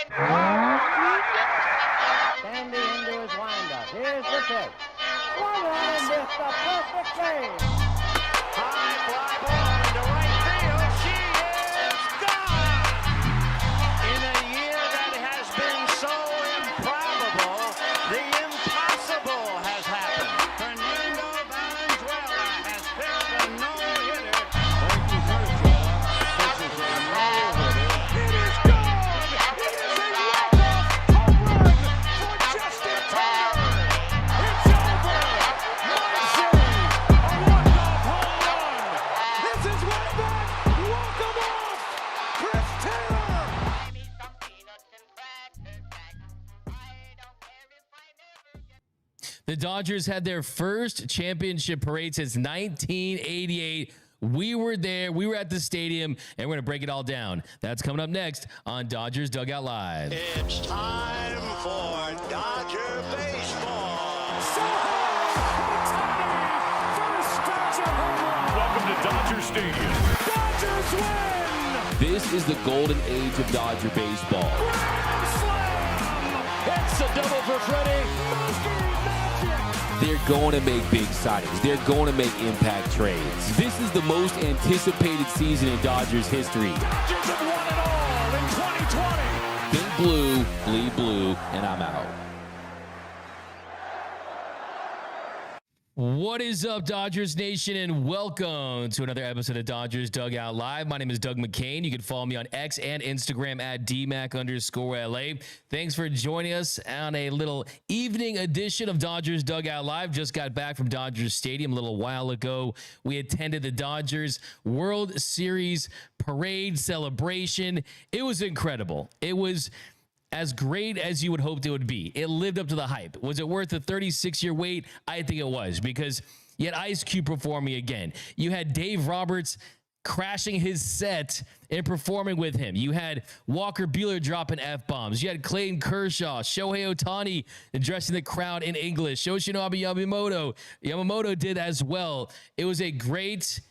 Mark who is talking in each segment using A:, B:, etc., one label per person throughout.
A: Standing into his windup. Here's the pitch. Swung on and missed a perfect game.
B: High fly ball into right field. She is gone. In a year that has been so improbable, the impossible has happened. Fernando Valenzuela has pitched a no-hitter. Clayton Kershaw pitches a no-hitter. It is gone. It is a walk-off home run for Justin Turner. It's over. 1-0. A walk-off home run. This is way back. Walk 'em off. Chris Taylor.
C: The Dodgers had their first championship parade since 1988. We were there. We were at the stadium, and we're going to break it all down. That's coming up next on Dodgers Dugout Live.
B: It's time for Dodger baseball.
D: First Dodger home run. Welcome to Dodger Stadium. Dodgers win.
E: This is the golden age of Dodger baseball.
D: Grand slam. It's a double for Freddie. Mookie Magic.
E: They're going to make big signings. They're going to make impact trades. This is the most anticipated season in Dodgers history.
D: Dodgers have won it all in 2020.
E: Think blue, bleed blue, and I'm out.
C: What is up, Dodgers Nation, and welcome to another episode of Dodgers Dugout Live. My name is Doug McCain. You can follow me on X and Instagram at DMac_LA. Thanks for joining us on a little evening edition of Dodgers Dugout Live. Just got back from Dodgers Stadium a little while ago. We attended the Dodgers World Series parade celebration. It was incredible. It was as great as you would hope it would be. It lived up to the hype. Was it worth the 36-year wait? I think it was, because you had Ice Cube performing again. You had Dave Roberts crashing his set and performing with him. You had Walker Buehler dropping F-bombs. You had Clayton Kershaw, Shohei Ohtani addressing the crowd in English. Yoshinobu Yamamoto did as well. It was a great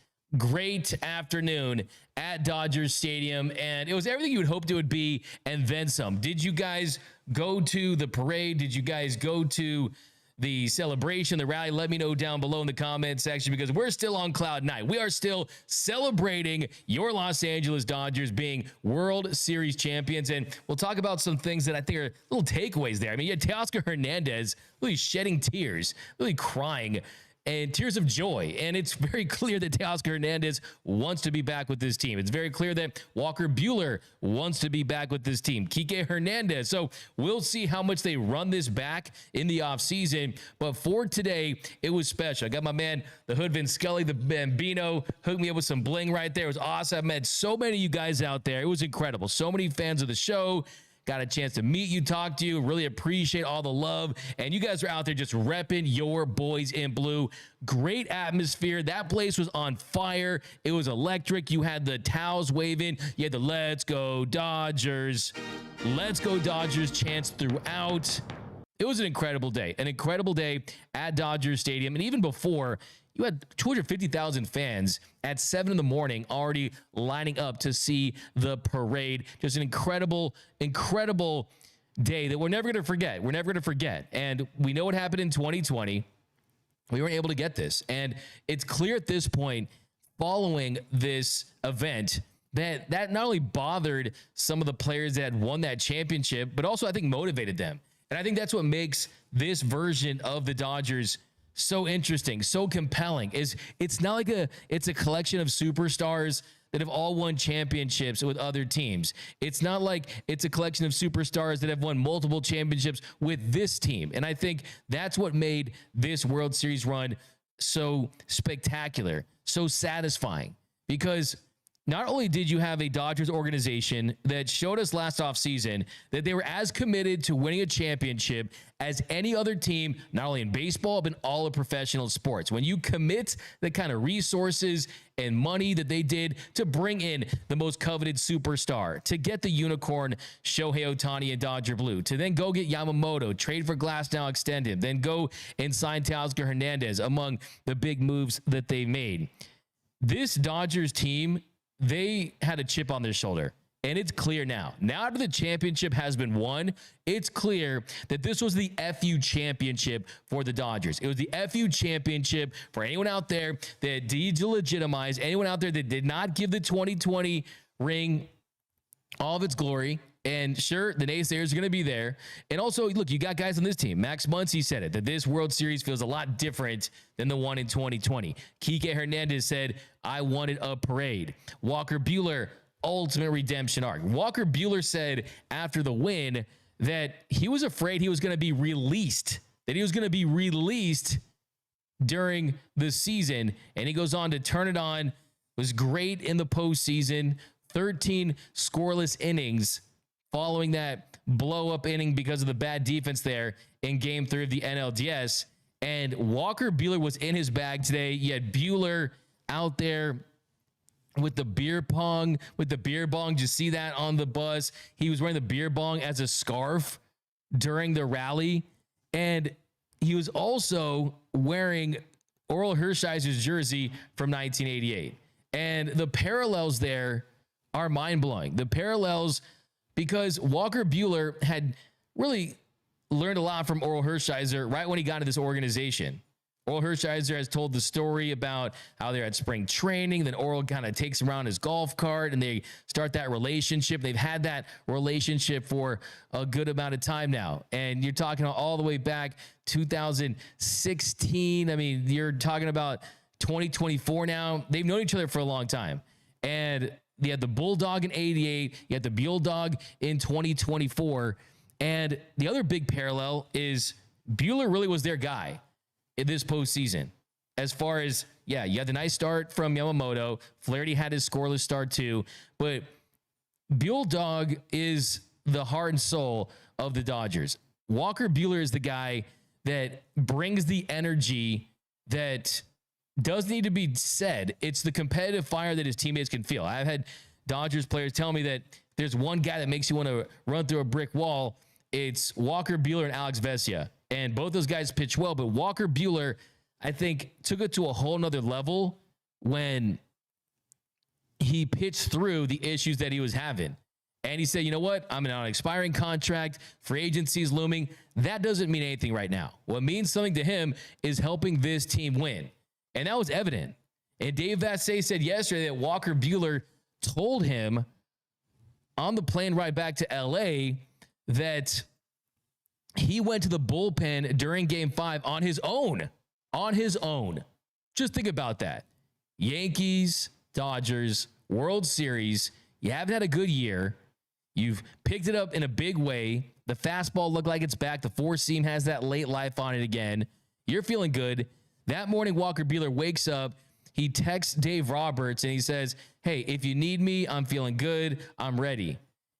C: afternoon at Dodgers Stadium, and it was everything you would hope it would be, and then some. Did you guys go to the parade? Did you guys go to the celebration, the rally? Let me know down below in the comment section, because we're still on cloud nine. We are still celebrating your Los Angeles Dodgers being World Series champions, and we'll talk about some things that I think are little takeaways there. I mean, you had Teoscar Hernandez really shedding tears, really crying, and tears of joy. And it's very clear that Teoscar Hernandez wants to be back with this team. It's very clear that Walker Buehler wants to be back with this team. Kike Hernandez. So we'll see how much they run this back in the offseason. But for today, it was special. I got my man, the Hood Vin Scully, the Bambino, hooked me up with some bling right there. It was awesome. I met so many of you guys out there. It was incredible. So many fans of the show. Got a chance to meet you, talk to you, really appreciate all the love. And you guys are out there just repping your boys in blue. Great atmosphere. That place was on fire. It was electric. You had the towels waving. You had the Let's Go Dodgers chants throughout. It was an incredible day at Dodgers Stadium. And even before, you had 250,000 fans at 7 in the morning already lining up to see the parade. Just an incredible day that we're never going to forget. And we know what happened in 2020. We weren't able to get this. And it's clear at this point, following this event, that not only bothered some of the players that had won that championship, but also I think motivated them. And I think that's what makes this version of the Dodgers so interesting, so compelling. It's not like it's a collection of superstars that have all won championships with other teams. It's not like it's a collection of superstars that have won multiple championships with this team. And I think that's what made this World Series run so spectacular, so satisfying, because not only did you have a Dodgers organization that showed us last offseason that they were as committed to winning a championship as any other team, not only in baseball, but in all of professional sports. When you commit the kind of resources and money that they did to bring in the most coveted superstar, to get the unicorn Shohei Ohtani in Dodger Blue, to then go get Yamamoto, trade for Glasnow, extend him, then go and sign Teoscar Hernandez, among the big moves that they made. This Dodgers team, they had a chip on their shoulder. And it's clear now. Now after the championship has been won, it's clear that this was the FU championship for the Dodgers. It was the FU championship for anyone out there that delegitimize, anyone out there that did not give the 2020 ring all of its glory. And sure, the naysayers are going to be there. And also, look, you got guys on this team. Max Muncy said it, that this World Series feels a lot different than the one in 2020. Kike Hernandez said, I wanted a parade. Walker Buehler, ultimate redemption arc. Walker Buehler said after the win that he was afraid he was going to be released, during the season. And he goes on to turn it on, was great in the postseason, 13 scoreless innings following that blow-up inning because of the bad defense there in Game 3 of the NLDS. And Walker Buehler was in his bag today. You had Buehler out there with the beer bong. Did you see that on the bus? He was wearing the beer bong as a scarf during the rally. And he was also wearing Orel Hershiser's jersey from 1988. And the parallels there are mind-blowing. The parallels, because Walker Buehler had really learned a lot from Orel Hershiser right when he got into this organization. Orel Hershiser has told the story about how they're at spring training. Then Orel kind of takes him around his golf cart and they start that relationship. They've had that relationship for a good amount of time now. And you're talking all the way back 2016. I mean, you're talking about 2024 now. They've known each other for a long time. And you had the Bulldog in 88. You had the Bulldog in 2024. And the other big parallel is Buehler really was their guy in this postseason. As far as, yeah, you had the nice start from Yamamoto. Flaherty had his scoreless start too. But Bulldog is the heart and soul of the Dodgers. Walker Buehler is the guy that brings the energy that does need to be said. It's the competitive fire that his teammates can feel. I've had Dodgers players tell me that there's one guy that makes you want to run through a brick wall. It's Walker Buehler and Alex Vesia. And both those guys pitch well, but Walker Buehler, I think, took it to a whole nother level when he pitched through the issues that he was having. And he said, you know what? I'm on an expiring contract. Free agency is looming. That doesn't mean anything right now. What means something to him is helping this team win. And that was evident. And Dave Vassay said yesterday that Walker Buehler told him on the plane ride back to LA that he went to the bullpen during Game 5 on his own. Just think about that. Yankees, Dodgers, World Series. You haven't had a good year. You've picked it up in a big way. The fastball looked like it's back. The four seam has that late life on it again. You're feeling good. That morning, Walker Buehler wakes up. He texts Dave Roberts and he says, hey, if you need me, I'm feeling good. I'm ready.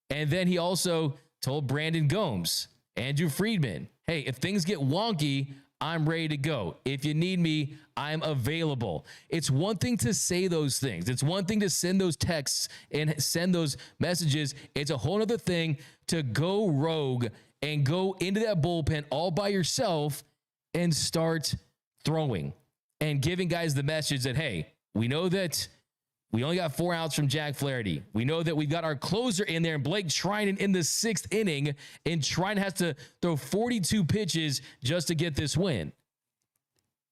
C: And then he also told Brandon Gomes, Andrew Friedman, hey, if things get wonky, I'm ready to go. If you need me, I'm available. It's one thing to say those things. It's one thing to send those texts and send those messages. It's a whole other thing to go rogue and go into that bullpen all by yourself and start throwing and giving guys the message that, hey, we know that we only got 4 outs from Jack Flaherty. We know that we've got our closer in there, and Blake Treinen in the 6th inning, and Treinen has to throw 42 pitches just to get this win.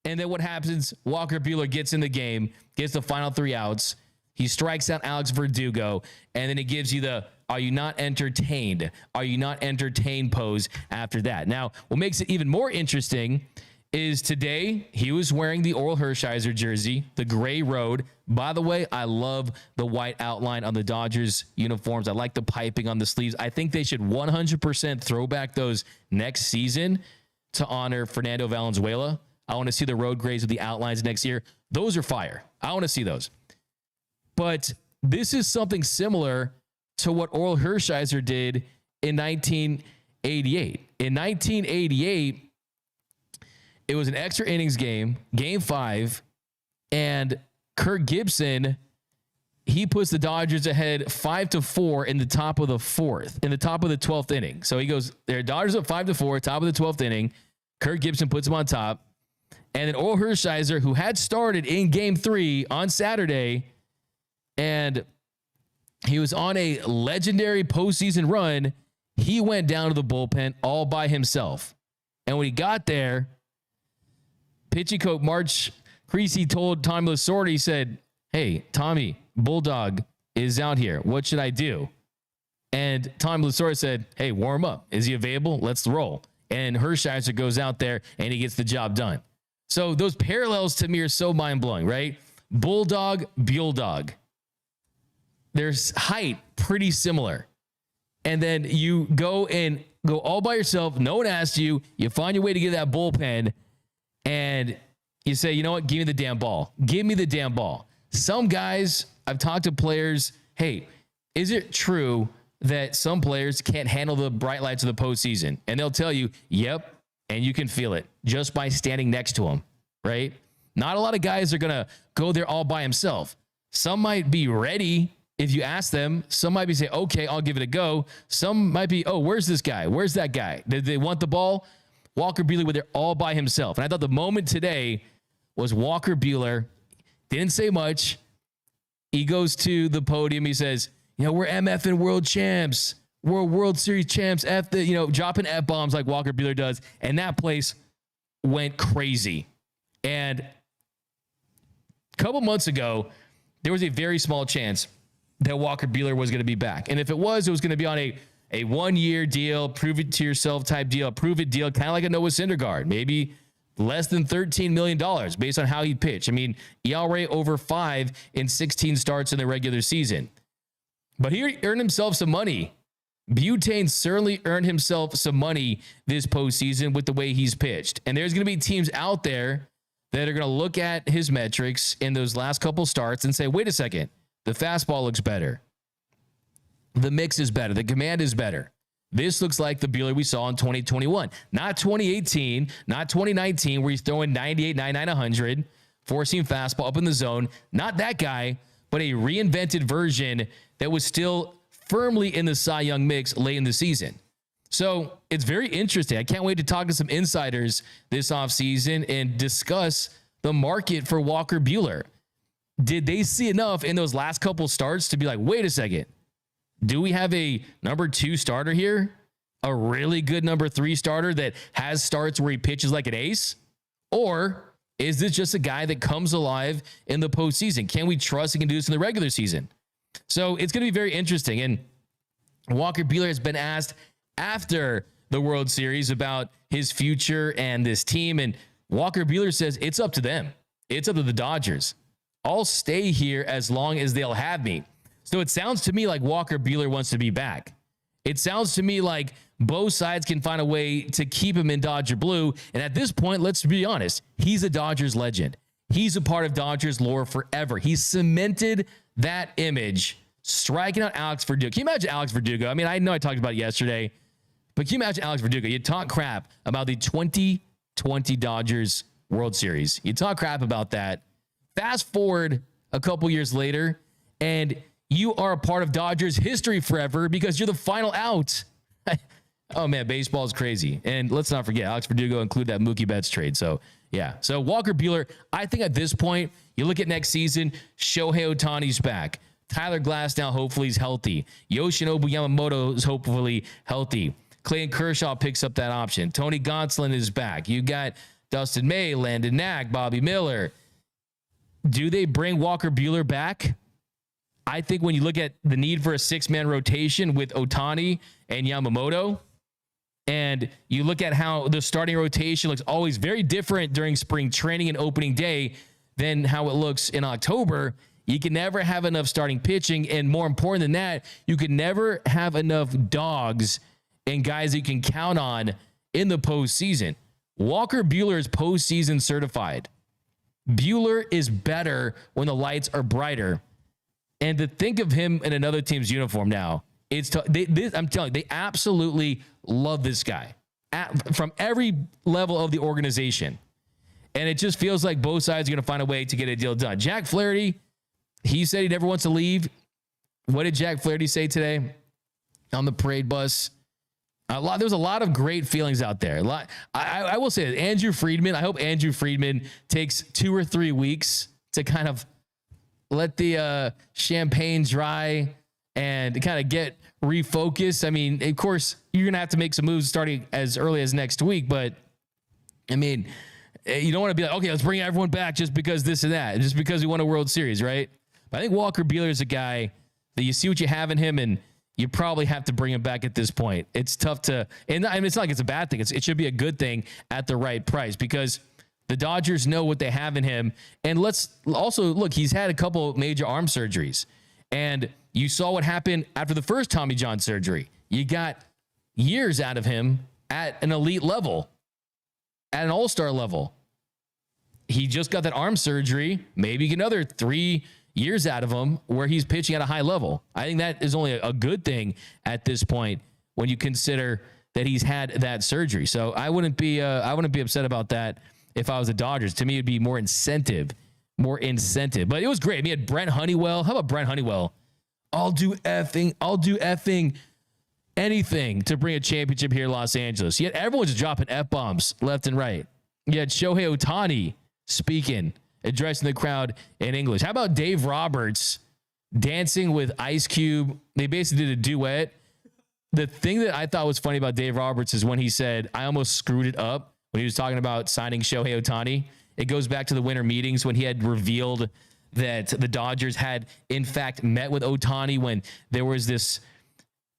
C: And then what happens? Walker Buehler gets in the game, gets the final 3 outs. He strikes out Alex Verdugo, and then it gives you the "Are you not entertained? Are you not entertained?" pose after that. Now, what makes it even more interesting is today he was wearing the Orel Hershiser jersey, the gray road. By the way, I love the white outline on the Dodgers uniforms. I like the piping on the sleeves. I think they should 100% throw back those next season to honor Fernando Valenzuela. I want to see the road grays with the outlines next year. Those are fire. I want to see those. But this is something similar to what Orel Hershiser did in 1988. In 1988, it was an extra innings game, Game 5, and Kirk Gibson, he puts the Dodgers ahead 5-4 in the top of the 4th, in the top of the 12th inning. So he goes, their Dodgers up 5-4, top of the 12th inning. Kirk Gibson puts him on top. And then Orel Hershiser, who had started in Game 3 on Saturday, and he was on a legendary postseason run. He went down to the bullpen all by himself. And when he got there, pitching coach March Creasy told Tommy Lasorda, he said, "Hey, Tommy, Bulldog is out here. What should I do?" And Tommy Lasorda said, "Hey, warm up. Is he available? Let's roll." And Hershiser goes out there and he gets the job done. So those parallels to me are so mind-blowing, right? Bulldog, Buehler. There's height pretty similar. And then you go all by yourself. No one asked you. You find your way to get that bullpen and you say, "You know what? Give me the damn ball. Give me the damn ball." Some guys, I've talked to players, "Hey, is it true that some players can't handle the bright lights of the postseason?" And they'll tell you, "Yep." And you can feel it just by standing next to them, right? Not a lot of guys are going to go there all by himself. Some might be ready if you ask them. Some might be say, "Okay, I'll give it a go." Some might be, "Oh, where's this guy? Where's that guy? Did they want the ball?" Walker Buehler was there all by himself. And I thought the moment today was Walker Buehler. Didn't say much. He goes to the podium. He says, "We're MFing world champs. We're World Series champs." Dropping F-bombs like Walker Buehler does. And that place went crazy. And a couple months ago, there was a very small chance that Walker Buehler was going to be back. And if it was going to be on a 1-year deal, prove it to yourself type deal, prove it deal, kind of like a Noah Syndergaard, maybe less than $13 million based on how he pitched. I mean, ERA over 5 in 16 starts in the regular season. But he earned himself some money. Butane certainly earned himself some money this postseason with the way he's pitched. And there's going to be teams out there that are going to look at his metrics in those last couple starts and say, "Wait a second, the fastball looks better. The mix is better. The command is better. This looks like the Buehler we saw in 2021. Not 2018, not 2019, where he's throwing 98, 99, 100, forcing fastball up in the zone. Not that guy, but a reinvented version that was still firmly in the Cy Young mix late in the season." So it's very interesting. I can't wait to talk to some insiders this offseason and discuss the market for Walker Buehler. Did they see enough in those last couple starts to be like, "Wait a second, do we have a number 2 starter here? A really good number 3 starter that has starts where he pitches like an ace? Or is this just a guy that comes alive in the postseason? Can we trust he can do this in the regular season?" So it's going to be very interesting. And Walker Buehler has been asked after the World Series about his future and this team. And Walker Buehler says, "It's up to them. It's up to the Dodgers. I'll stay here as long as they'll have me." So it sounds to me like Walker Buehler wants to be back. It sounds to me like both sides can find a way to keep him in Dodger blue. And at this point, let's be honest, he's a Dodgers legend. He's a part of Dodgers lore forever. He's cemented that image, striking out Alex Verdugo. Can you imagine Alex Verdugo? I mean, I know I talked about it yesterday, but can you imagine Alex Verdugo? You talk crap about the 2020 Dodgers World Series. You talk crap about that. Fast forward a couple years later, and you are a part of Dodgers history forever because you're the final out. Oh, man, baseball is crazy. And let's not forget, Alex Verdugo included that Mookie Betts trade. So, yeah. So, Walker Buehler, I think at this point, you look at next season, Shohei Ohtani's back. Tyler Glass now hopefully is healthy. Yoshinobu Yamamoto is hopefully healthy. Clayton Kershaw picks up that option. Tony Gonsolin is back. You got Dustin May, Landon Knack, Bobby Miller. Do they bring Walker Buehler back? I think when you look at the need for a 6-man rotation with Ohtani and Yamamoto, and you look at how the starting rotation looks always very different during spring training and opening day than how it looks in October, you can never have enough starting pitching. And more important than that, you can never have enough dogs and guys that you can count on in the postseason. Walker Buehler is postseason certified. Buehler is better when the lights are brighter. And to think of him in another team's uniform now, I'm telling you, they absolutely love this guy from every level of the organization. And it just feels like both sides are going to find a way to get a deal done. Jack Flaherty, he said he never wants to leave. What did Jack Flaherty say today on the parade bus? There's a lot of great feelings out there. I will say that Andrew Friedman, I hope Andrew Friedman takes 2 or 3 weeks to kind of let the champagne dry and kind of get refocused. I mean, of course, you're going to have to make some moves starting as early as next week, but I mean, you don't want to be like, okay, let's bring everyone back just because this and that, just because we won a World Series, right? But I think Walker Buehler is a guy that you see what you have in him, and you probably have to bring him back at this point. It's tough to, and I mean, it's not like it's a bad thing. It should be a good thing at the right price because the Dodgers know what they have in him. And let's also look, he's had a couple major arm surgeries, and you saw what happened after the first Tommy John surgery. You got years out of him at an elite level, at an all-star level. He just got that arm surgery, maybe another 3 years out of him where he's pitching at a high level. I think that is only a good thing at this point when you consider that he's had that surgery. So I wouldn't be upset about that if I was the Dodgers. To me, it'd be more incentive. But it was great. I mean, he had Brent Honeywell. How about Brent Honeywell? I'll do effing anything to bring a championship here in Los Angeles. Yet everyone's dropping F-bombs left and right. You had Shohei Ohtani speaking, addressing the crowd in English. How about Dave Roberts dancing with Ice Cube? They basically did a duet. The thing that I thought was funny about Dave Roberts is when he said, I almost screwed it up when he was talking about signing Shohei Ohtani. It goes back to the winter meetings when he had revealed that the Dodgers had, in fact, met with Ohtani when there was this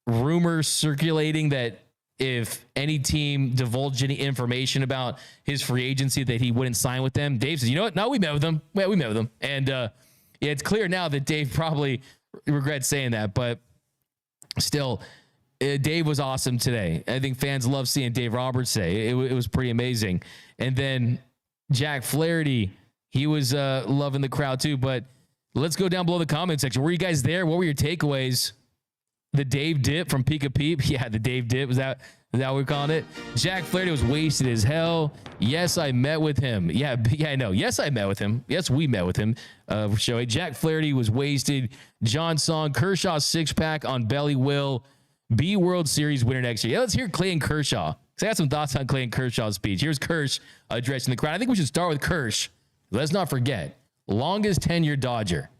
C: rumor circulating that if any team divulged any information about his free agency that he wouldn't sign with them. Dave says, you know what? No, we met with them. Yeah, we met with them. And yeah, it's clear now that Dave probably regrets saying that, but still, Dave was awesome today. I think fans love seeing Dave Roberts say it was pretty amazing. And then Jack Flaherty, he was loving the crowd too, but let's go down below the comment section. Were you guys there? What were your takeaways? The Dave dip from Pika Peep. Yeah, the Dave dip. Is that what we're calling it? Jack Flaherty was wasted as hell. Yes, I met with him. Yeah, I know. Yes, I met with him. Yes, we met with him. Shohei. Jack Flaherty was wasted. John Song, Kershaw 6-pack on Belly will be World Series winner next year. Yeah, let's hear Clayton Kershaw. I got some thoughts on Clayton Kershaw's speech. Here's Kersh addressing the crowd. I think we should start with Kersh. Let's not forget, longest tenured Dodger.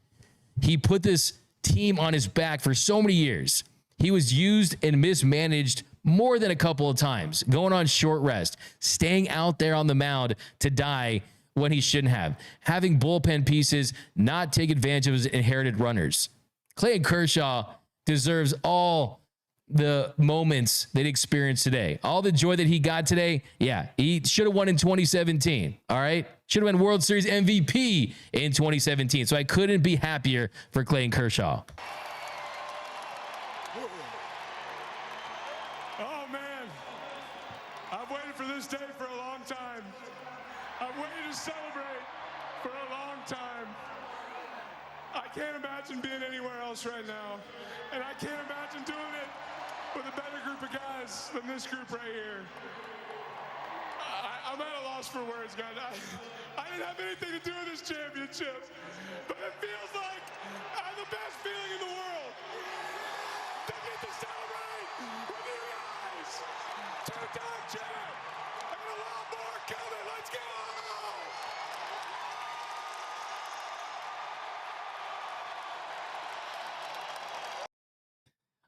C: He put this team on his back for so many years. He was used and mismanaged more than a couple of times, going on short rest, staying out there on the mound to die when he shouldn't have, having bullpen pieces, not take advantage of his inherited runners. Clayton Kershaw deserves all the moments that he experienced today, all the joy that he got today. Yeah, he should have won in 2017. All right. Should have been World Series MVP in 2017. So I couldn't be happier for Clayton Kershaw.
D: Oh, man. I've waited for this day for a long time. I've waited to celebrate for a long time. I can't imagine being anywhere else right now. And I can't imagine doing it with a better group of guys than this group right here. I'm at a loss for words, guys. I didn't have anything to do with this championship, but it feels like I have the best feeling in the world. To get to celebrate with you guys. Two-time champ, and a lot more coming. Let's go!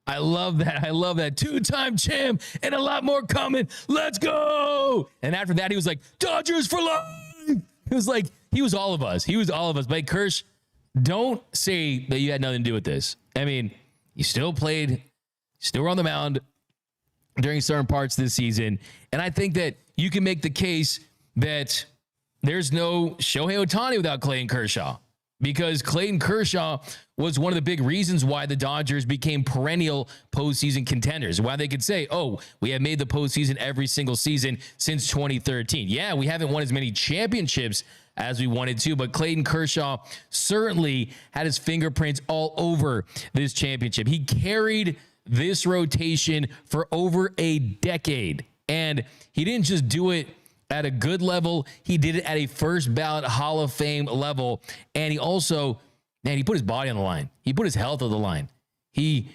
C: I love that. I love that. Two-time champ and a lot more coming. Let's go. And after that, he was like, Dodgers for life. It was like, he was all of us. He was all of us. But Kersh, don't say that you had nothing to do with this. I mean, you still played, still were on the mound during certain parts of the season. And I think that you can make the case that there's no Shohei Ohtani without Clayton Kershaw, because Clayton Kershaw was one of the big reasons why the Dodgers became perennial postseason contenders, why they could say, oh, we have made the postseason every single season since 2013. Yeah, we haven't won as many championships as we wanted to, but Clayton Kershaw certainly had his fingerprints all over this championship. He carried this rotation for over a decade, and he didn't just do it at a good level. He did it at a first ballot Hall of Fame level. And he also, man, he put his body on the line. He put his health on the line. He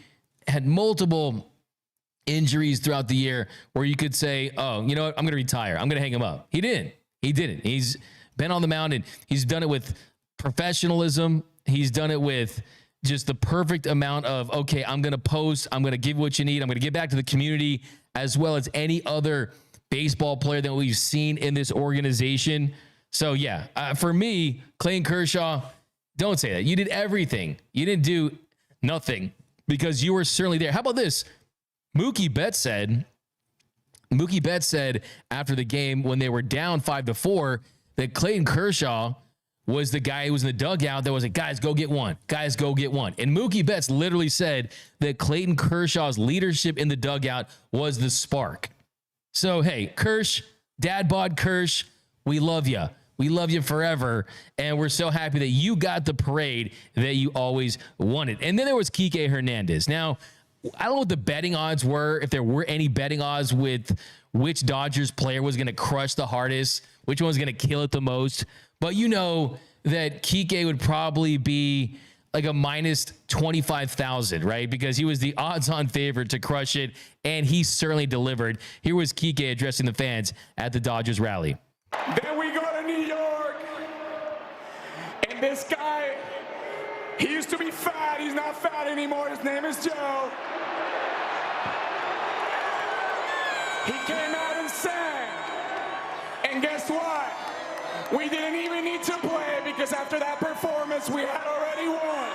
C: had multiple injuries throughout the year where you could say, oh, you know what? I'm going to retire. I'm going to hang him up. He didn't. He didn't. He's been on the mound, and he's done it with professionalism. He's done it with just the perfect amount of, okay, I'm going to post, I'm going to give what you need, I'm going to get back to the community, as well as any other baseball player that we've seen in this organization. So yeah, for me, Clayton Kershaw, don't say that. You did everything. You didn't do nothing because you were certainly there. How about this? Mookie Betts said after the game when they were down 5-4 that Clayton Kershaw was the guy who was in the dugout that was like, guys, go get one. Guys, go get one. And Mookie Betts literally said that Clayton Kershaw's leadership in the dugout was the spark. So, hey, Kersh, Dad Bod Kersh, we love you. We love you forever. And we're so happy that you got the parade that you always wanted. And then there was Shohei Hernandez. Now, I don't know what the betting odds were, if there were any betting odds with which Dodgers player was going to crush the hardest, which one was going to kill it the most. But you know that Kike would probably be like a minus 25,000, right? Because he was the odds-on favorite to crush it, and he certainly delivered. Here was Kike addressing the fans at the Dodgers rally.
D: Then we go to New York, and this guy, he used to be fat. He's not fat anymore. His name is Joe. He came out and sang, and guess what? We didn't even need to play because after that performance, we had already won.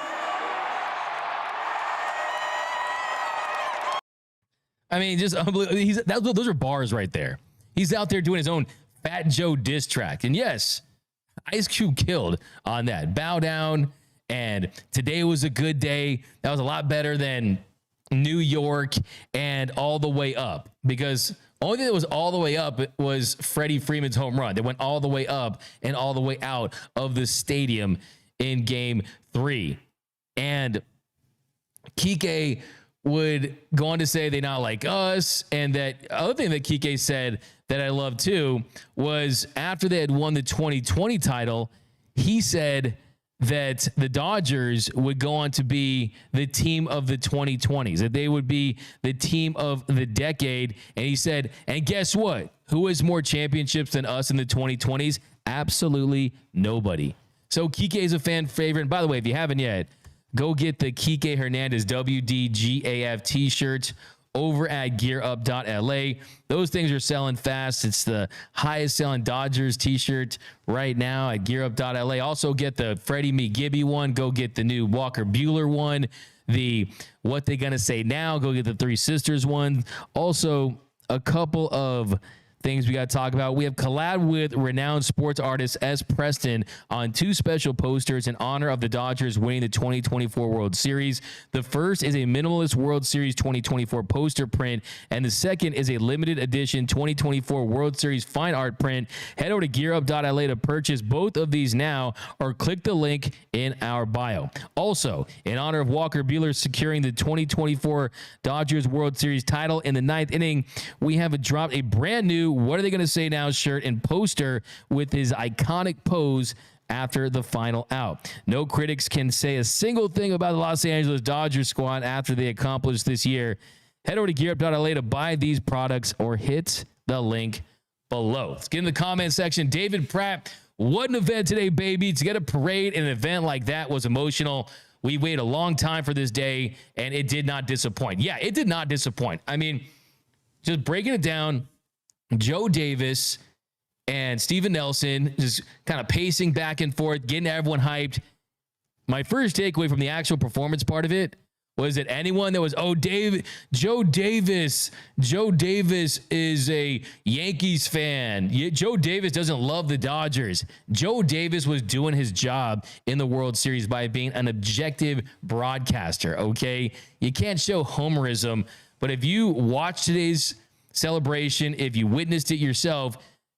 C: I mean, just unbelievable. Those are bars right there. He's out there doing his own Fat Joe diss track. And yes, Ice Cube killed on that. Bow down, and today was a good day. That was a lot better than New York and all the way up, because only thing that was all the way up was Freddie Freeman's home run. They went all the way up and all the way out of the stadium in Game 3. And Kike would go on to say they not like us. And that other thing that Kike said that I love too was after they had won the 2020 title, he said that the Dodgers would go on to be the team of the 2020s, that they would be the team of the decade. And he said, and guess what? Who has more championships than us in the 2020s? Absolutely nobody. So Kike is a fan favorite. And by the way, if you haven't yet, go get the Shohei Hernandez WDGAF t-shirt over at gearup.la. Those things are selling fast. It's the highest selling Dodgers t-shirt right now at gearup.la. Also get the Freddie Me Gibby one. Go get the new Walker Buehler one. The What They Gonna Say Now. Go get the Three Sisters one. Also, a couple of things we got to talk about. We have collabed with renowned sports artist S. Preston on 2 special posters in honor of the Dodgers winning the 2024 World Series. The first is a minimalist World Series 2024 poster print, and the second is a limited edition 2024 World Series fine art print. Head over to gearup.la to purchase both of these now, or click the link in our bio. Also, in honor of Walker Buehler securing the 2024 Dodgers World Series title in the 9th inning, we have dropped a brand new What Are They Gonna Say Now shirt and poster with his iconic pose after the final out. No critics can say a single thing about the Los Angeles Dodgers squad after they accomplished this year. Head over to gearup.la to buy these products or hit the link below. Let's get in the comment section. David Pratt, what an event today, baby. To get a parade in an event like that was emotional. We waited a long time for this day, and it did not disappoint. Yeah, it did not disappoint. I mean, just breaking it down, Joe Davis and Steven Nelson just kind of pacing back and forth, getting everyone hyped. My first takeaway from the actual performance part of it was that anyone that was, Joe Davis is a Yankees fan. Joe Davis doesn't love the Dodgers. Joe Davis was doing his job in the World Series by being an objective broadcaster, okay? You can't show homerism, but if you watch today's celebration, if you witnessed it yourself,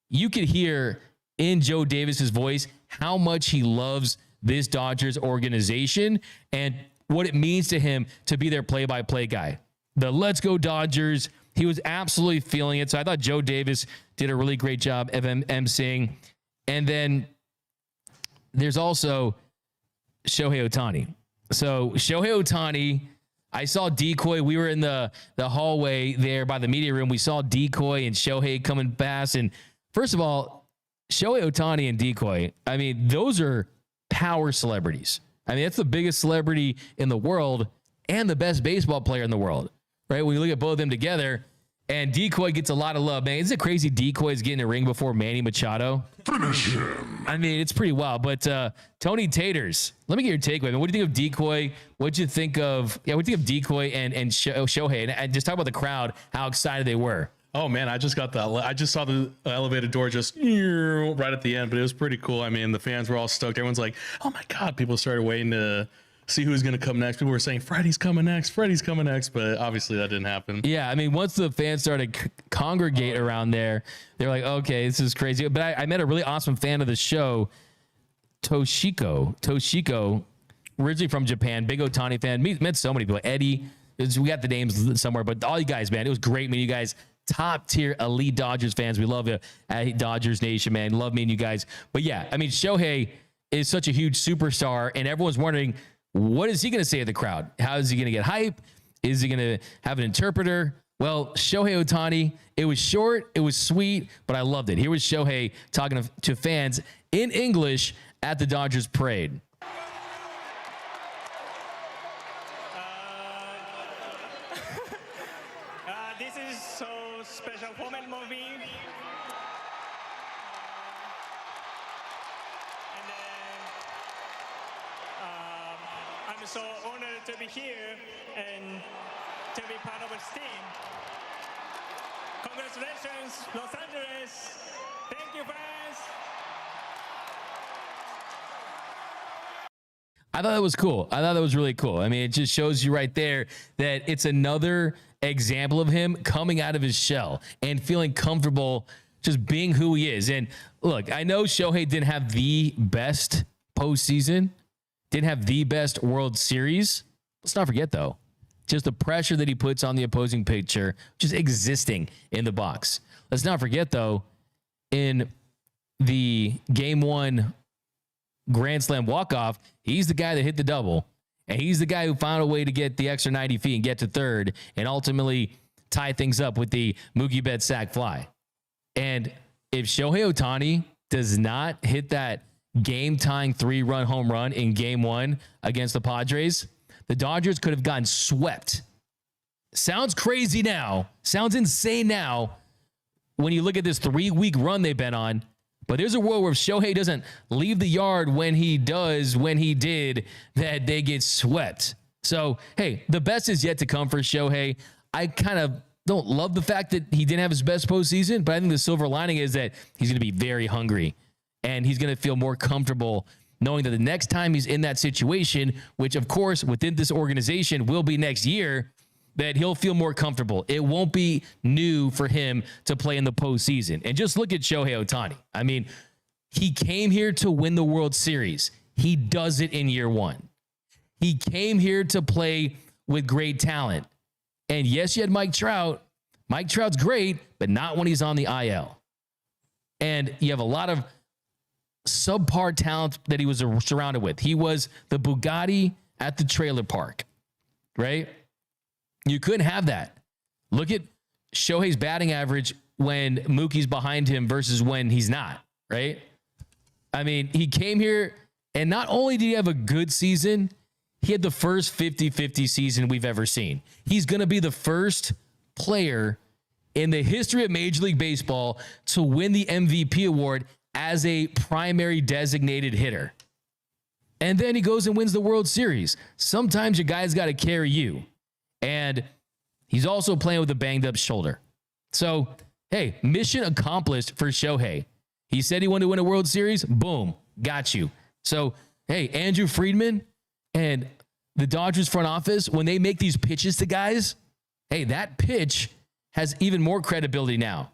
C: you could hear in Joe Davis's voice how much he loves this Dodgers organization and what it means to him to be their play-by-play guy. The Let's Go Dodgers, he was absolutely feeling it. So I thought Joe Davis did a really great job of emceeing. And then there's also Shohei Ohtani. So Shohei Ohtani, I saw Decoy. We were in the hallway there by the media room. We saw Decoy and Shohei coming past. And first of all, Shohei Ohtani and Decoy, I mean, those are power celebrities. I mean, that's the biggest celebrity in the world and the best baseball player in the world, right? When you look at both of them together, and Decoy gets a lot of love, man. Isn't it crazy Decoy's getting a ring before Manny Machado?
F: Finish him.
C: I mean, it's pretty wild. But Tony Taters, let me get your takeaway. Man. What do you think of Decoy? What do you think of Decoy and Shohei? And just talk about the crowd, how excited they were.
G: Oh man, I just saw the elevator door just right at the end, but it was pretty cool. I mean, the fans were all stoked. Everyone's like, "Oh my god!" People started waiting to see who's going to come next. People were saying, "Freddie's coming next. Freddie's coming next," but obviously that didn't happen.
C: Yeah, I mean, once the fans started congregate around there, they're like, "Okay, this is crazy." But I met a really awesome fan of the show, Toshiko, originally from Japan, big Ohtani fan. Met so many people. Eddie, we got the names somewhere, but all you guys, man, it was great meeting you guys. Top tier elite Dodgers fans. We love you at Dodgers Nation, man. Love meeting you guys. But yeah, I mean, Shohei is such a huge superstar, and everyone's wondering, what is he going to say to the crowd? How is he going to get hype? Is he going to have an interpreter? Well, Shohei Ohtani, it was short, it was sweet, but I loved it. Here was Shohei talking to fans in English at the Dodgers parade.
H: This is so special for my movie. I'm so honored to be here and to be part of this team. Congratulations, Los Angeles. Thank you, fans.
C: I thought that was cool. I thought that was really cool. I mean, it just shows you right there that it's another example of him coming out of his shell and feeling comfortable just being who he is. And look, I know Shohei didn't have the best postseason, didn't have the best World Series. Let's not forget, though, just the pressure that he puts on the opposing pitcher, just existing in the box. Let's not forget, though, in the Game 1 Grand Slam walk-off, he's the guy that hit the double. And he's the guy who found a way to get the extra 90 feet and get to third and ultimately tie things up with the Mookie Betts sac fly. And if Shohei Ohtani does not hit that game-tying 3-run home run in Game 1 against the Padres, the Dodgers could have gotten swept. Sounds crazy now. Sounds insane now when you look at this 3-week run they've been on. But there's a world where if Shohei doesn't leave the yard when he did, that they get swept. So, hey, the best is yet to come for Shohei. I kind of don't love the fact that he didn't have his best postseason, but I think the silver lining is that he's going to be very hungry and he's going to feel more comfortable knowing that the next time he's in that situation, which, of course, within this organization will be next year, that he'll feel more comfortable. It won't be new for him to play in the postseason. And just look at Shohei Ohtani. I mean, he came here to win the World Series. He does it in year 1. He came here to play with great talent. And yes, you had Mike Trout. Mike Trout's great, but not when he's on the IL. And you have a lot of subpar talent that he was surrounded with. He was the Bugatti at the trailer park, right? You couldn't have that. Look at Shohei's batting average when Mookie's behind him versus when he's not, right? I mean, he came here, and not only did he have a good season, he had the first 50-50 season we've ever seen. He's going to be the first player in the history of Major League Baseball to win the MVP award as a primary designated hitter. And then he goes and wins the World Series. Sometimes your guy's got to carry you. And he's also playing with a banged up shoulder. So, hey, mission accomplished for Shohei. He said he wanted to win a World Series. Boom, got you. So, hey, Andrew Friedman and the Dodgers front office, when they make these pitches to guys, hey, that pitch has even more credibility now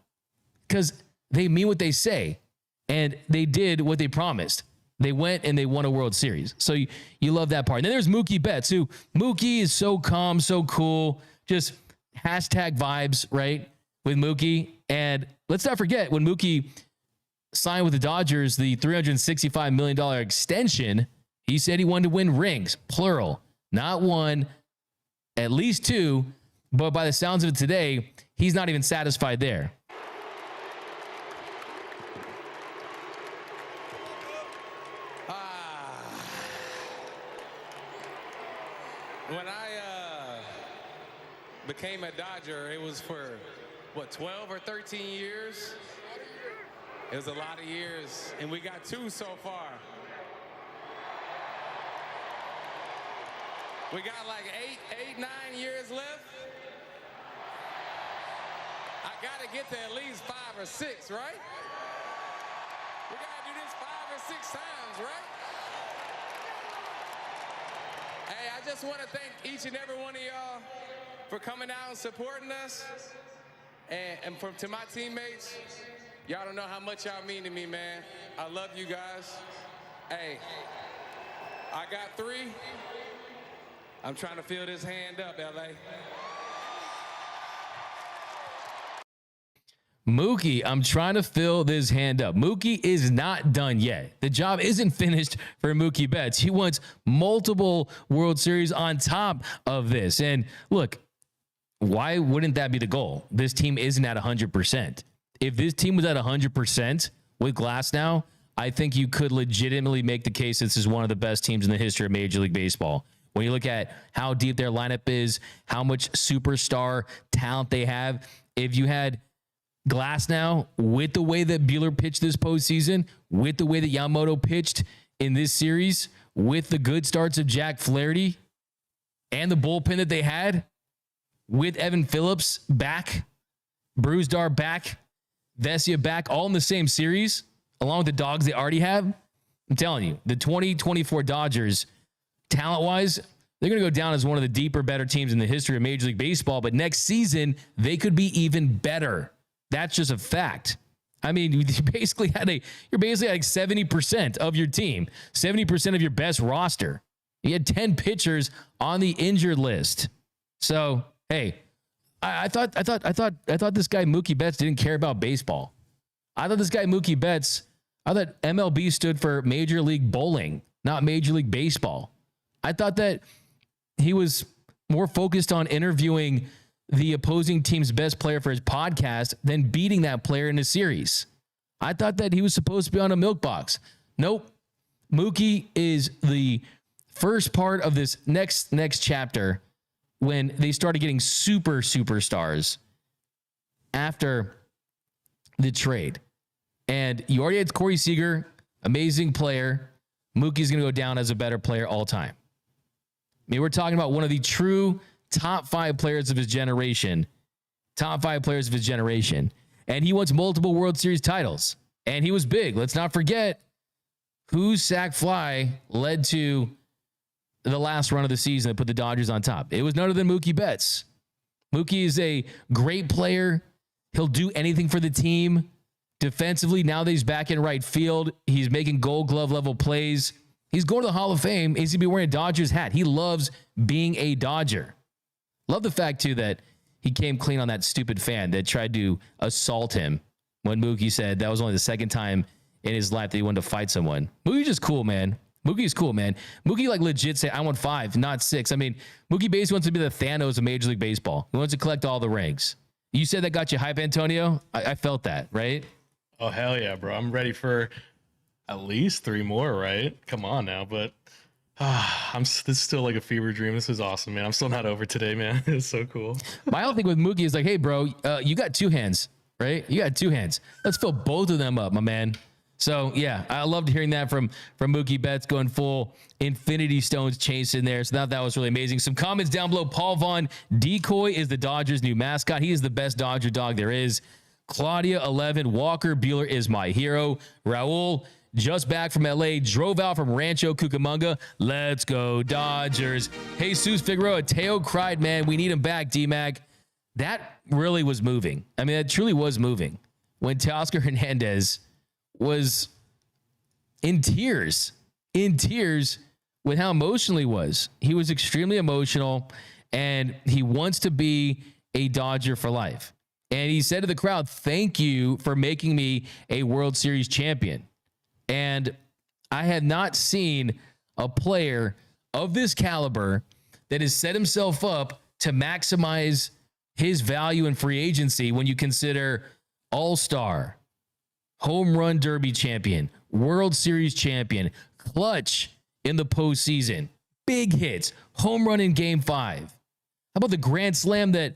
C: because they mean what they say. And they did what they promised. They went and they won a World Series. So you love that part. And then there's Mookie Betts, who Mookie is so calm, so cool, just hashtag vibes, right, with Mookie. And let's not forget, when Mookie signed with the Dodgers, the $365 million extension, he said he wanted to win rings, plural, not one, at least 2. But by the sounds of it today, he's not even satisfied there.
F: became a Dodger, it was for, what, 12 or 13 years? It was a lot of years, and we got 2 so far. We got like 9 years left. I gotta get to at least 5 or 6, right? We gotta do this 5 or 6 times, right? Hey, I just want to thank each and every one of y'all for coming out and supporting us. And to my teammates, y'all don't know how much y'all mean to me, man. I love you guys. Hey, I got 3. I'm trying to fill this hand up, LA.
C: Mookie, I'm trying to fill this hand up. Mookie is not done yet. The job isn't finished for Mookie Betts. He wants multiple World Series on top of this. And look, why wouldn't that be the goal? This team isn't at 100%. If this team was at 100% with Glass now, I think you could legitimately make the case this is one of the best teams in the history of Major League Baseball. When you look at how deep their lineup is, how much superstar talent they have, if you had Glass now, with the way that Buehler pitched this postseason, with the way that Yamamoto pitched in this series, with the good starts of Jack Flaherty and the bullpen that they had, with Evan Phillips back, Brusdar back, Vesia back, all in the same series, along with the dogs they already have, I'm telling you, the 2024 Dodgers, talent-wise, they're going to go down as one of the deeper, better teams in the history of Major League Baseball, but next season, they could be even better. That's just a fact. I mean, you're basically at like 70% of your team, 70% of your best roster. You had 10 pitchers on the injured list. So, hey, I thought this guy Mookie Betts didn't care about baseball. I thought MLB stood for Major League Bowling, not Major League Baseball. I thought that he was more focused on interviewing the opposing team's best player for his podcast than beating that player in a series. I thought that he was supposed to be on a milk box. Nope. Mookie is the first part of this next chapter when they started getting superstars after the trade. And you already had Corey Seager, amazing player. Mookie's going to go down as a better player all time. I mean, we're talking about one of the true top 5 players of his generation. And he wants multiple World Series titles. And he was big. Let's not forget whose sac fly led to the last run of the season that put the Dodgers on top. It was none other than Mookie Betts. Mookie is a great player. He'll do anything for the team. Defensively, now that he's back in right field, he's making Gold Glove level plays. He's going to the Hall of Fame. He's going to be wearing a Dodgers hat. He loves being a Dodger. Love the fact, too, that he came clean on that stupid fan that tried to assault him when Mookie said that was only the second time in his life that he wanted to fight someone. Mookie's just cool, man. Mookie's cool, man. Mookie like legit say, I want 5, not 6. I mean, Mookie basically wants to be the Thanos of Major League Baseball. He wants to collect all the rings. You said that got you hype, Antonio? I felt that, right?
G: Oh, hell yeah, bro. I'm ready for at least 3 more, right? Come on now, but this is still like a fever dream. This is awesome, man. I'm still not over today, man. It's so cool.
C: My whole thing with Mookie is like, hey, bro, you got 2 hands, right? You got 2 hands. Let's fill both of them up, my man. So, yeah, I loved hearing that from Mookie Betts going full Infinity Stones chase in there. So that was really amazing. Some comments down below. Paul Vaughn, Decoy is the Dodgers' new mascot. He is the best Dodger dog there is. Claudia 11, Walker Buehler is my hero. Raul, just back from LA, drove out from Rancho Cucamonga. Let's go Dodgers. Jesus Figueroa, Teo cried, man, we need him back, D-Mac. That really was moving. I mean, that truly was moving. When Teoscar Hernandez was in tears with how emotional he was. He was extremely emotional, and he wants to be a Dodger for life. And he said to the crowd, thank you for making me a World Series champion. And I had not seen a player of this caliber that has set himself up to maximize his value in free agency when you consider All-Star, Home Run Derby champion, World Series champion, clutch in the postseason, big hits, home run in Game 5. How about the grand slam that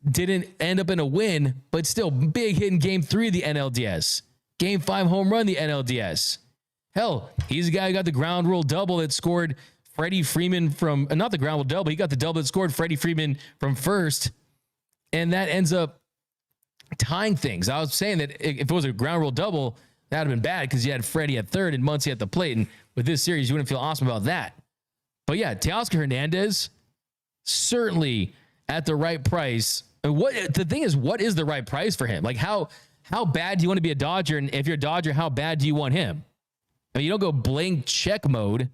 C: didn't end up in a win, but still big hit in game 3 of the NLDS. Game 5 home run, the NLDS. Hell, he's the guy who got the ground rule double that scored Freddie Freeman from, not the ground rule double, he got the double that scored Freddie Freeman from first. And that ends up tying things. I was saying that if it was a ground rule double, that would have been bad because you had Freddie at third and Muncy at the plate. And with this series, you wouldn't feel awesome about that. But yeah, Teoscar Hernandez, certainly at the right price. And what the thing is, what is the right price for him? Like how bad do you want to be a Dodger? And if you're a Dodger, how bad do you want him? I mean, you don't go blank check mode,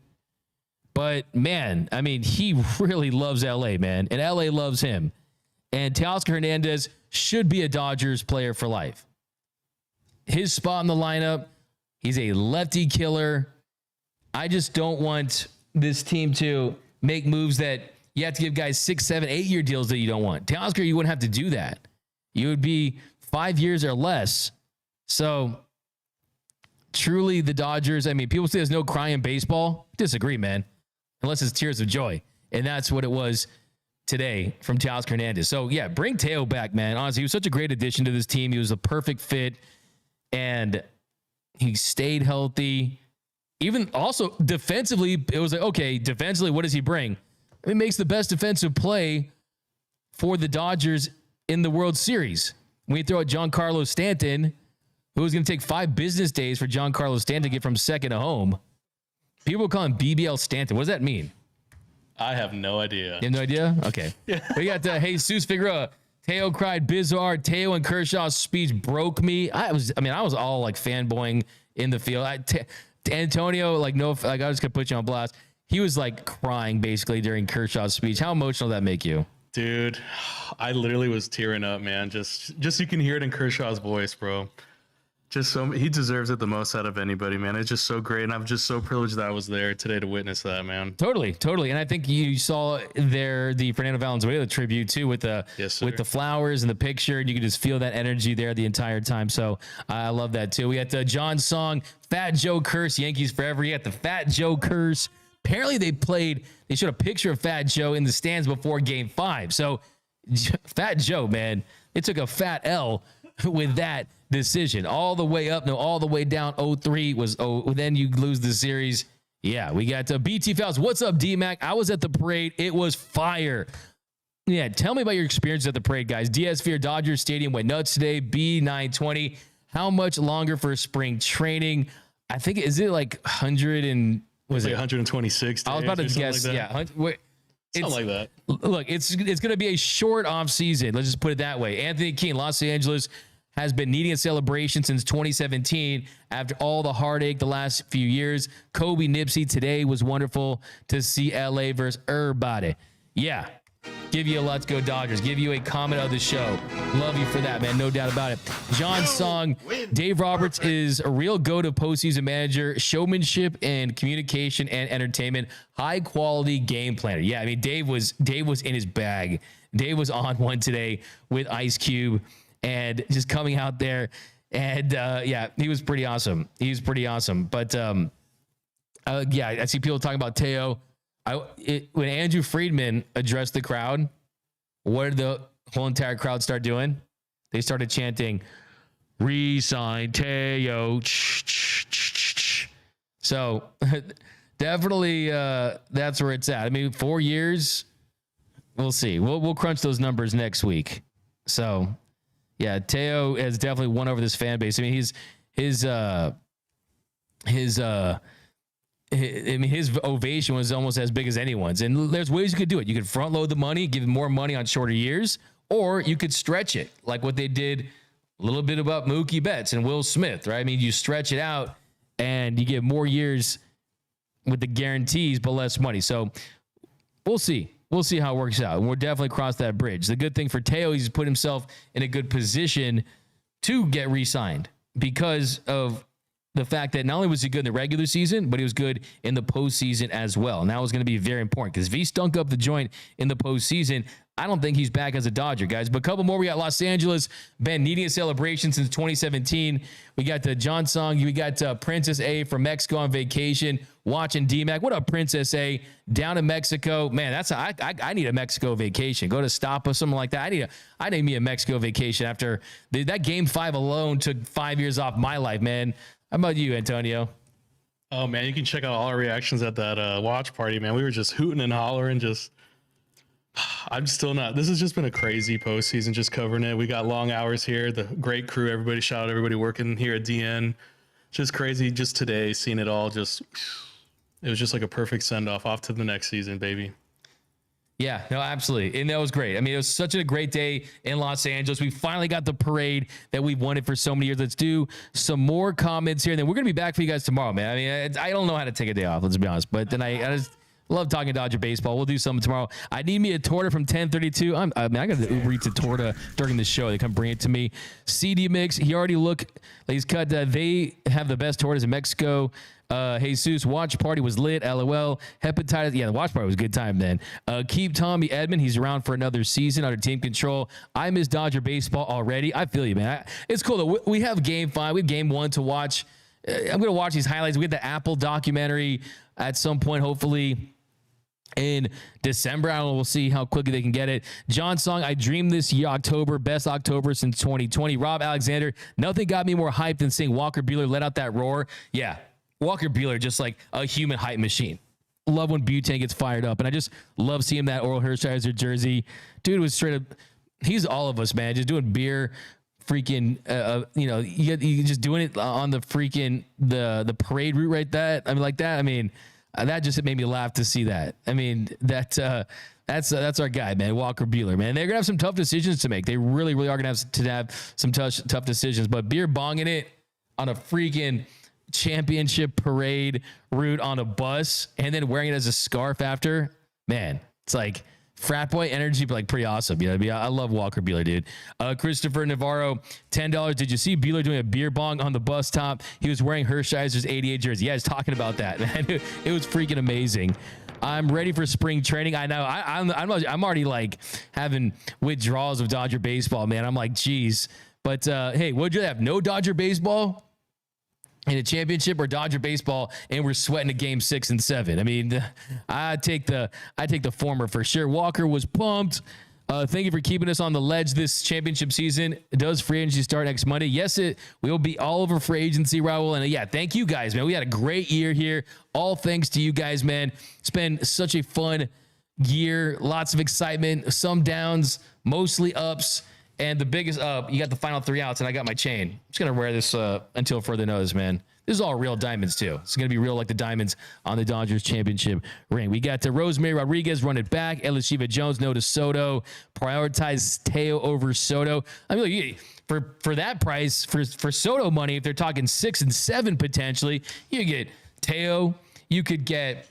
C: but man, I mean, he really loves LA, man. And LA loves him. And Teoscar Hernandez should be a Dodgers player for life. His spot in the lineup, he's a lefty killer. I just don't want this team to make moves that you have to give guys 6, 7, 8-year deals that you don't want. Teoscar, you wouldn't have to do that. You would be 5 years or less. So truly the Dodgers, I mean, people say there's no crying in baseball. Disagree, man. Unless it's tears of joy. And that's what it was today from Teoscar Hernandez. So yeah, bring Teo back, man. Honestly, he was such a great addition to this team. He was a perfect fit and he stayed healthy. Even also defensively, it was like, okay, defensively, what does he bring? He makes the best defensive play for the Dodgers in the World Series. When you throw out Giancarlo Stanton, who was going to take 5 business days for Giancarlo Stanton to get from second to home. People call him BBL Stanton. What does that mean?
G: I have no idea.
C: You have no idea? Okay. Yeah. We got Jesus Figueroa. Teo cried bizarre. Teo and Kershaw's speech broke me. I was all like fanboying in the field. Antonio, I was just gonna put you on blast. He was like crying basically during Kershaw's speech. How emotional did that make you?
G: Dude, I literally was tearing up, man. Just you can hear it in Kershaw's voice, bro. He deserves it the most out of anybody, man. It's just so great, and I'm just so privileged that I was there today to witness that, man.
C: Totally. And I think you saw there the Fernando Valenzuela tribute too with the flowers and the picture, and you could just feel that energy there the entire time. So I love that too. We got John Song, Fat Joe curse, Yankees forever. You got the Fat Joe curse. Apparently they showed a picture of Fat Joe in the stands before Game 5. So Fat Joe, man, it took a fat L with that decision. All the way up, no, all the way down. 0-3 was then you lose the series. Yeah, we got BT Fouls. What's up, D-Mac? I was at the parade. It was fire. Yeah, tell me about your experience at the parade, guys. DS Sphere Dodgers Stadium went nuts today. B920. How much longer for spring training? I think, is it like 100 and... Was it
G: 126 days?
C: I was about to guess.
G: Like
C: yeah.
G: Something like that.
C: Look, it's going to be a short off season. Let's just put it that way. Anthony Keene, Los Angeles, has been needing a celebration since 2017 after all the heartache the last few years. Kobe Nipsey today was wonderful to see LA versus everybody. Yeah. Give you a Let's Go Dodgers. Give you a comment of the show. Love you for that, man. No doubt about it. John Song, Dave Roberts is a real go-to postseason manager, showmanship and communication and entertainment, high quality game planner. Yeah, I mean, Dave was in his bag. Dave was on one today with Ice Cube and just coming out there. And yeah, he was pretty awesome. But yeah, I see people talking about Teo. When Andrew Friedman addressed the crowd, what did the whole entire crowd start doing? They started chanting, "Resign Teo." So definitely that's where it's at. I mean, 4 years, we'll see. We'll crunch those numbers next week. So yeah, Teo has definitely won over this fan base. I mean, his ovation was almost as big as anyone's. And there's ways you could do it. You could front load the money, give more money on shorter years, or you could stretch it like what they did a little bit about Mookie Betts and Will Smith, right? I mean, you stretch it out and you get more years with the guarantees, but less money. So we'll see. We'll see how it works out. And we'll definitely cross that bridge. The good thing for Teo, he's put himself in a good position to get re-signed because of the fact that not only was he good in the regular season, but he was good in the postseason as well. And that was going to be very important because if he stunk up the joint in the postseason, I don't think he's back as a Dodger, guys. But a couple more. We got Los Angeles, been needing a celebration since 2017. We got the John Song. We got Princess A from Mexico on vacation, watching D-Mac. What up, Princess A? Down in Mexico. Man, I need a Mexico vacation. Go to Stop or something like that. I need me a Mexico vacation after that Game 5 alone took 5 years off my life, man. How about you, Antonio?
G: Oh, man, you can check out all our reactions at that watch party, man. We were just hooting and hollering, I'm still not. This has just been a crazy postseason, just covering it. We got long hours here. The great crew, everybody, shout out everybody working here at DN. Just crazy. Just today, seeing it all. It was just like a perfect send off to the next season, baby.
C: Yeah, no, absolutely. And that was great. I mean, it was such a great day in Los Angeles. We finally got the parade that we've wanted for so many years. Let's do some more comments here, and then we're going to be back for you guys tomorrow, man. I mean, I don't know how to take a day off, let's be honest. But then I just love talking Dodger baseball. We'll do something tomorrow. I need me a torta from 1032. I got to Uber Eats a torta during the show. They come bring it to me. CD Mix, he already he's cut. They have the best tortas in Mexico. Jesus, watch party was lit. LOL. Hepatitis. Yeah, the watch party was a good time then. Keep Tommy Edmond. He's around for another season under team control. I miss Dodger baseball already. I feel you, man. It's cool that we have Game 5. We have Game 1 to watch. I'm going to watch these highlights. We get the Apple documentary at some point, hopefully in December. I don't know. We'll see how quickly they can get it. John Song, I dreamed this year, October, best October since 2020. Rob Alexander, nothing got me more hyped than seeing Walker Buehler let out that roar. Yeah, Walker Buehler, just like a human hype machine. Love when Butane gets fired up, and I just love seeing that Oral Hershiser jersey. Dude was straight up, he's all of us, man, just doing beer, freaking, you just doing it on the freaking, the parade route right that. I mean, like that, I mean, that just made me laugh to see that. I mean, that's our guy, man, Walker Buehler, man. They're going to have some tough decisions to make. They really, really are going to have some tough decisions. But beer bonging it on a freaking championship parade route on a bus and then wearing it as a scarf after, man, it's like frat boy energy, but like pretty awesome. You know, I love Walker Buehler, dude. Christopher Navarro, $10. Did you see Buehler doing a beer bong on the bus top? He was wearing Hershiser's 88 jersey. Yeah, he's talking about that, man. It was freaking amazing. I'm ready for spring training. I know. I'm already like having withdrawals of Dodger baseball, man. I'm like, geez. But hey, would you have no Dodger baseball in a championship or Dodger baseball, and we're sweating to Game 6 and 7? I mean, I take the former for sure. Walker was pumped. Thank you for keeping us on the ledge this championship season. Does free agency start next Monday? Yes, it will be all over free agency, Raul. And yeah, thank you guys, man. We had a great year here. All thanks to you guys, man. It's been such a fun year. Lots of excitement, some downs, mostly ups. And the biggest up, you got the final 3 outs, and I got my chain. I'm just going to wear this until further notice, man. This is all real diamonds, too. It's going to be real like the diamonds on the Dodgers championship ring. We got Rosemary Rodriguez run it back. Elishiva Jones, no to Soto. Prioritize Teo over Soto. I mean, look, for that price, for Soto money, if they're talking 6 and 7 potentially, you get Teo. You could get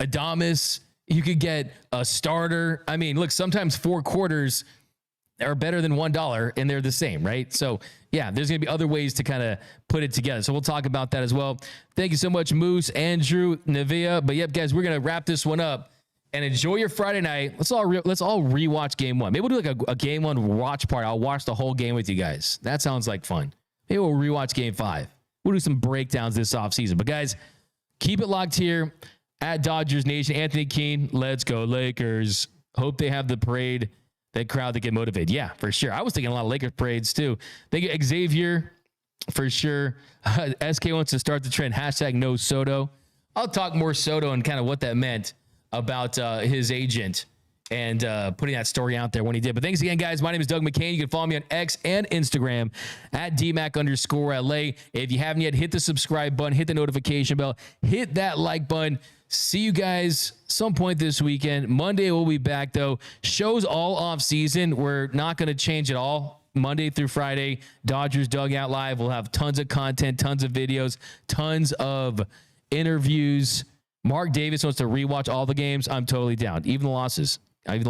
C: Adames. You could get a starter. I mean, look, sometimes 4 quarters are better than $1 and they're the same, right? So yeah, there's going to be other ways to kind of put it together. So we'll talk about that as well. Thank you so much, Moose, Andrew, Nevia. But yep, guys, we're going to wrap this one up and enjoy your Friday night. Let's all rewatch Game 1. Maybe we'll do like a Game 1 watch party. I'll watch the whole game with you guys. That sounds like fun. Maybe we'll rewatch Game 5. We'll do some breakdowns this offseason. But guys, keep it locked here at Dodgers Nation. Anthony Keene, let's go Lakers. Hope they have the parade. That crowd to get motivated. Yeah, for sure. I was thinking a lot of Lakers parades too. Thank you, Xavier, for sure. SK wants to start the trend. # no Soto. I'll talk more Soto and kind of what that meant about his agent and putting that story out there when he did. But thanks again, guys. My name is Doug McCain. You can follow me on X and Instagram at DMac_LA. If you haven't yet, hit the subscribe button, hit the notification bell, hit that like button. See you guys some point this weekend. Monday, we'll be back, though. Shows all off season. We're not going to change at all. Monday through Friday, Dodgers Dugout Live. We'll have tons of content, tons of videos, tons of interviews. Mark Davis wants to rewatch all the games. I'm totally down. Even the losses. But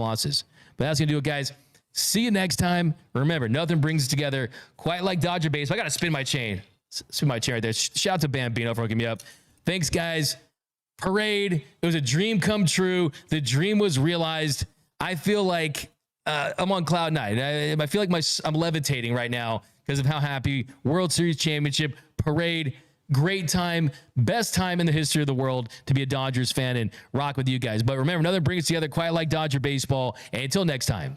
C: that's going to do it, guys. See you next time. Remember, nothing brings us together quite like Dodger baseball. I got to spin my chain. Spin my chain right there. Shout out to Bambino for hooking me up. Thanks, guys. Parade. It was a dream come true. The dream was realized. I feel like I'm on cloud nine. I feel like I'm levitating right now because of how happy. World Series championship, parade, great time, best time in the history of the world to be a Dodgers fan and rock with you guys. But remember, nothing brings us together quite like Dodger baseball. And until next time.